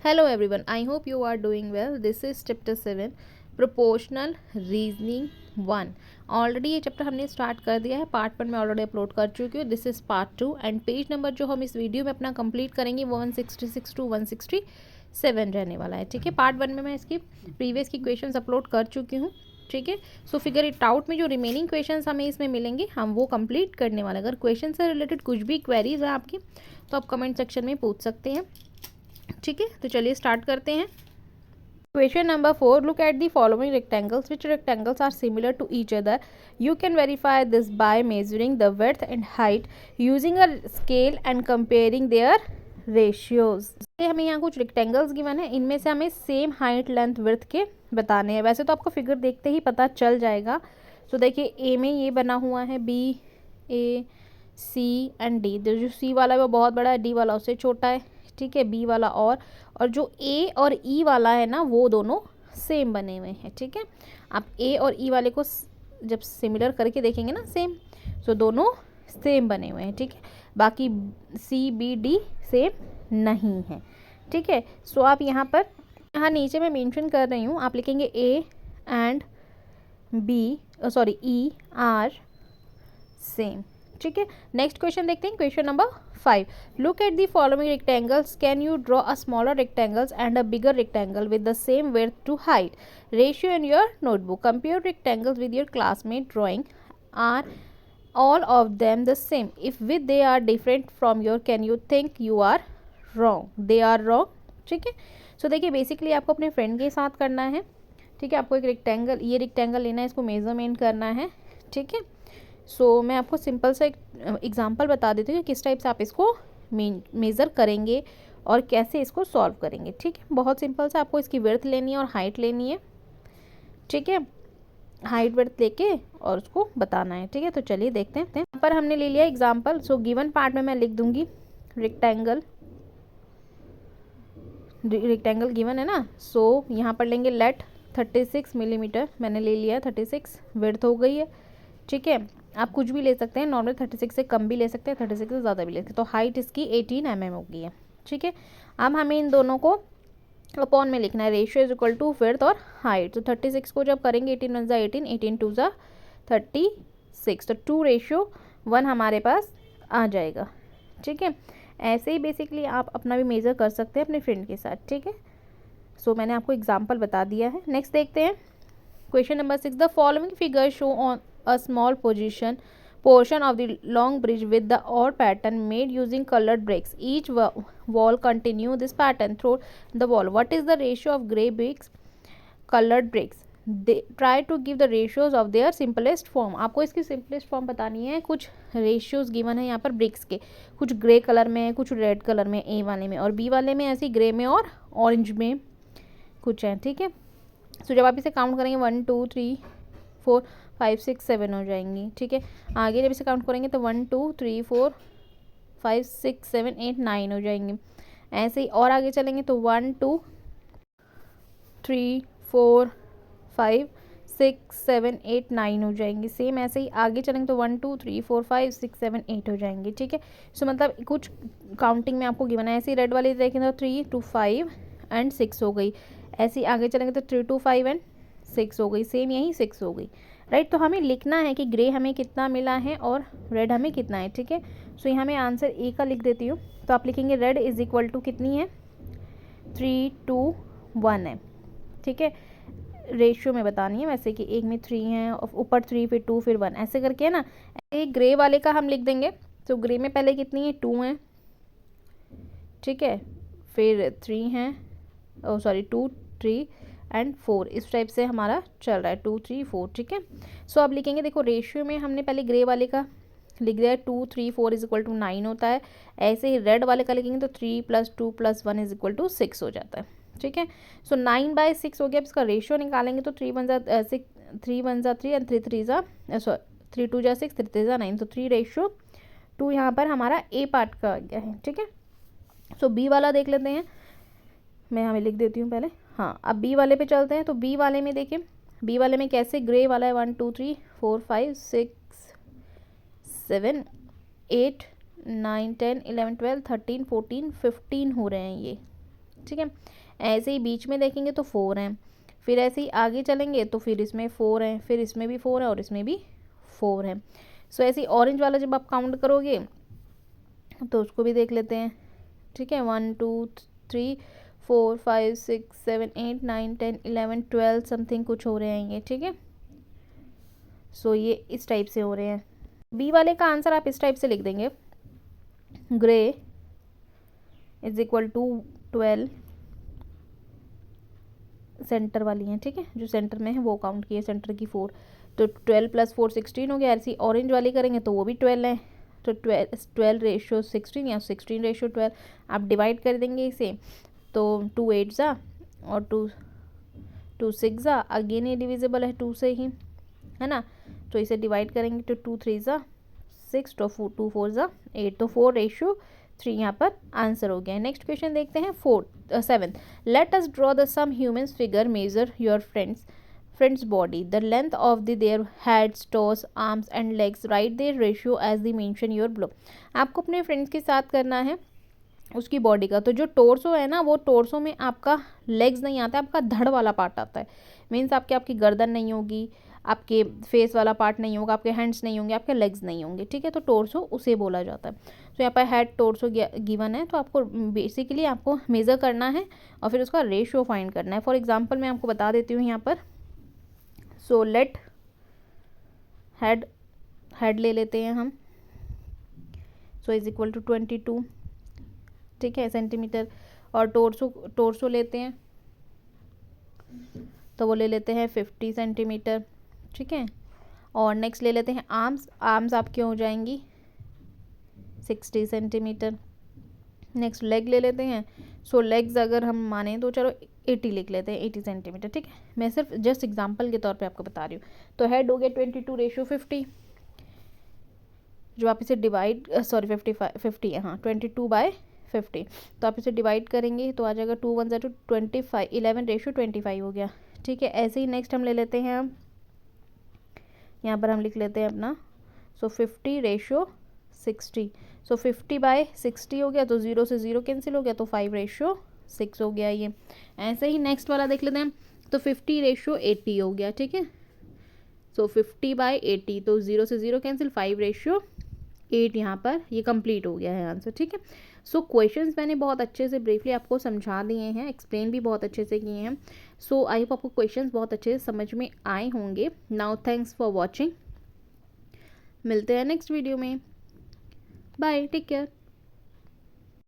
Hello everyone, I hope you are doing well. This is chapter 7 proportional reasoning 1। Already ये chapter हमने start कर दिया है, part 1 में ऑलरेडी अपलोड कर चुकी हूँ। This is part 2 and page number जो हम इस वीडियो में अपना कंप्लीट करेंगे वो 166 टू 167 रहने वाला है। ठीक है, पार्ट 1 में मैं इसकी प्रीवियस की क्वेश्चंस अपलोड कर चुकी हूँ। ठीक है, सो फिगर इट आउट में जो रिमेनिंग क्वेश्चंस हमें इसमें मिलेंगे हम वो कंप्लीट करने वाले। अगर क्वेश्चन से रिलेटेड कुछ भी क्वेरीज है आपकी तो आप कमेंट सेक्शन में पूछ सकते हैं। ठीक है, तो चलिए स्टार्ट करते हैं। Question number 4. Look at the following rectangles. Which rectangles are similar to each other? You can verify this by measuring the width and height using a scale and comparing their ratios. हमें यहाँ कुछ rectangles given है, इनमें से हमें same height length width के बताने हैं। वैसे तो आपको फिगर देखते ही पता चल जाएगा। तो देखिए ए में ये बना हुआ है, B, A, C and D. जो सी वाला है वो बहुत बड़ा है, डी वाला उससे छोटा है। ठीक है, बी वाला और जो ए और ई वाला है ना वो दोनों सेम बने हुए हैं। ठीक है, आप ए और ई वाले को जब सिमिलर करके देखेंगे ना सेम, तो दोनों सेम बने हुए हैं। ठीक है, बाकी सी, बी, डी सेम नहीं है। ठीक है, सो आप यहाँ नीचे मैं मेंशन कर रही हूँ, आप लिखेंगे A and B E R same. ठीक है, नेक्स्ट क्वेश्चन देखते हैं। Question number 5. Look at the following rectangles. Can you draw a smaller rectangles and a bigger rectangle with the same width to height ratio in your notebook? Compare rectangles with your classmate drawing. Are all of them the same? If with they are different from your, can you think you are wrong? They are wrong. ठीक है, सो देखिए basically आपको अपने friend के साथ करना है। ठीक है, आपको एक रेक्टेंगल, ये रेक्टेंगल लेना है, इसको मेजरमेंट करना है। ठीक है, सो मैं आपको सिंपल सा एक एग्जांपल बता देती हूँ कि किस टाइप से आप इसको मेज़र करेंगे और कैसे इसको सॉल्व करेंगे। ठीक है, बहुत सिंपल सा, आपको इसकी विड्थ लेनी है और हाइट लेनी है। ठीक है, हाइट विड्थ लेके और उसको बताना है। ठीक है, तो चलिए देखते हैं। यहाँ पर हमने ले लिया एग्जांपल। सो गिवन पार्ट में मैं लिख दूंगी रेक्टेंगल गिवन है ना। सो यहाँ पर लेंगे लेट 36 मिलीमीटर मैंने ले लिया, 36 विड्थ हो गई है। ठीक है, आप कुछ भी ले सकते हैं, नॉर्मल 36 से कम भी ले सकते हैं, 36 से ज़्यादा भी ले सकते हैं। तो हाइट इसकी 18 mm हो गई है। ठीक है, अब हमें इन दोनों को अपॉन में लिखना है, ratio is equal to width और हाइट। तो 36 को जब करेंगे 18 1 18, 18 2 36, तो 2:1 हमारे पास आ जाएगा। ठीक है, ऐसे ही बेसिकली आप अपना भी मेज़र कर सकते हैं अपने फ्रेंड के साथ। ठीक है, सो मैंने आपको एग्जाम्पल बता दिया है। नेक्स्ट देखते हैं question number 6. The following figure show on a small portion of the long bridge with the odd pattern made using colored bricks. Each wall continue this pattern through the wall. What is the ratio of gray bricks, colored bricks? They try to give the ratios of their simplest form. आपको इसकी simplest form बतानी है। कुछ ratios given है यहाँ पर bricks के, कुछ ग्रे कलर में है, कुछ रेड कलर में, ए वाले में, और बी वाले में ऐसे ग्रे में और ऑरेंज में कुछ है। ठीक है, सो जब आप इसे काउंट करेंगे 1 2 3 4 5 6 7 हो जाएंगी। ठीक है, आगे जब इसे काउंट करेंगे तो 1 2 3 4 5 6 7 8 9 हो जाएंगे। ऐसे ही और आगे चलेंगे तो 1 2 3 4 5 6 7 8 9 हो जाएंगी। सेम ऐसे ही आगे चलेंगे तो 1 2 3 4 5 6 7 8 हो जाएंगे। ठीक है, सो मतलब कुछ काउंटिंग में आपको गिवन है। ऐसे ही रेड वाली देखेंगे तो 3 2 5 एंड 6 हो गई। ऐसे ही आगे चलेंगे तो 3 2 5 एंड 6 हो गई। सेम यही 6 हो गई। राइट, तो हमें लिखना है कि ग्रे हमें कितना मिला है और रेड हमें कितना है। ठीक है, सो यहाँ मैं आंसर ए का लिख देती हूँ। तो आप लिखेंगे रेड इज इक्वल टू कितनी है, 3 2 1 है। ठीक है, रेशियो में बतानी है वैसे कि एक में 3 है, ऊपर 3 फिर 2 फिर 1 ऐसे करके है ना। एक ग्रे वाले का हम लिख देंगे। तो ग्रे में पहले कितनी है, 2 है। ठीक है, फिर 3 है, 2 3 एंड 4, इस टाइप से हमारा चल रहा है 2 3 4। ठीक है, सो अब लिखेंगे, देखो रेशियो में हमने पहले ग्रे वाले का लिख दिया है 2 3 4 इज इक्वल टू 9 होता है। ऐसे ही रेड वाले का लिखेंगे तो 3 + 2 + 1 इज इक्वल टू 6 हो जाता है। ठीक है, सो 9/6 हो गया। अब इसका रेशियो निकालेंगे तो 3 1 6 3 1 3 एंड 3 3 3 2 6 3 3 9, तो 3:2 यहाँ पर हमारा ए पार्ट का आ गया है। ठीक है, सो बी वाला देख लेते हैं, मैं हमें लिख देती हूँ पहले। हाँ, अब बी वाले पे चलते हैं। तो बी वाले में देखिए, बी वाले में कैसे ग्रे वाला है 1 2 3 4 5 6 7 8 9 10 11 12 13 14 15 हो रहे हैं ये। ठीक है। ऐसे ही बीच में देखेंगे तो 4 हैं, फिर ऐसे ही आगे चलेंगे तो फिर इसमें 4 हैं, फिर इसमें भी 4 है और इसमें भी 4 है। सो ऐसे ही ऑरेंज वाला जब आप काउंट करोगे तो उसको भी देख लेते हैं, ठीक है। 1 2 3 4 5 6 7 8 9 10 11 12 समथिंग कुछ हो रहे हैं ये, ठीक है। सो ये इस टाइप से हो रहे हैं। बी वाले का आंसर आप इस टाइप से लिख देंगे, grey is equal to 12, centre वाली हैं, ठीक है, जो सेंटर में है वो काउंट किए, सेंटर की 4, तो 12 + 4 16 हो गया। ऐसी ऑरेंज वाली करेंगे तो वो भी 12 है, तो 12:16 या 16:12 आप डिवाइड कर देंगे इसे, तो 2 8 ज़ा और 2 6 ज़ा, अगेन ये डिविजिबल है 2 से ही, है ना। तो इसे डिवाइड करेंगे तो 2 3 ज़ा 6, तो 2 4 ज़ा 8, तो 4:3 यहाँ पर आंसर हो गया। नेक्स्ट क्वेश्चन देखते हैं 7th। Let us draw the some humans figure measure your friend's body, the length of their heads, toes, arms and legs, write their ratio as the mention your below। आपको अपने friends के साथ करना है उसकी body का, तो जो टोर्सो है ना, वो टोर्सो में आपका लेग्स नहीं आता है, आपका धड़ वाला पार्ट आता है। मीन्स आपकी गर्दन नहीं होगी, आपके फेस वाला पार्ट नहीं होगा, आपके हैंड्स नहीं होंगे, आपके लेग्स नहीं होंगे, ठीक है। तो टोर्सो उसे बोला जाता है। तो यहाँ पर हेड टोर्सो गिवन है, तो आपको बेसिकली आपको मेज़र करना है और फिर उसका रेशियो फाइंड करना है। फॉर एग्जांपल मैं आपको बता देती हूँ यहाँ पर। सो लेट हेड ले लेते हैं हम, सो इज इक्वल टू 22, ठीक है, सेंटीमीटर। और टोर्सो लेते हैं तो वो ले लेते हैं 50 सेंटीमीटर, ठीक है। और नेक्स्ट ले लेते हैं आर्म्स आपके हो जाएंगी 60 सेंटीमीटर। नेक्स्ट लेग ले लेते हैं। सो लेग्स अगर हम माने तो चलो 80 लिख लेते हैं, 80 सेंटीमीटर, ठीक है। मैं सिर्फ जस्ट एग्जांपल के तौर पे आपको बता रही हूँ। तो हेड हो गया 22:50, जो आप इसे डिवाइड 50 है, हाँ 22/50, तो आप इसे डिवाइड करेंगे तो आ जाएगा 2 1 ज़ा 2 25, 11:25 हो गया, ठीक है। ऐसे ही नेक्स्ट हम ले लेते हैं, हम यहाँ पर हम लिख लेते हैं अपना, सो 50:60, सो 50/60 हो गया, तो 0 से 0 कैंसिल हो गया, तो 5:6 हो गया ये। ऐसे ही नेक्स्ट वाला देख लेते हैं, तो 50:80 हो गया, ठीक है। सो 50/80, तो 0 से 0 कैंसिल, 5:8 यहाँ पर ये कंप्लीट हो गया है आंसर, ठीक है। सो क्वेश्चंस मैंने बहुत अच्छे से ब्रीफली आपको समझा दिए हैं, एक्सप्लेन भी बहुत अच्छे से किए हैं। सो आई होप आपको क्वेश्चंस बहुत अच्छे से समझ में आए होंगे। नाउ थैंक्स फॉर वॉचिंग, मिलते हैं नेक्स्ट वीडियो में, बाय, टेक केयर।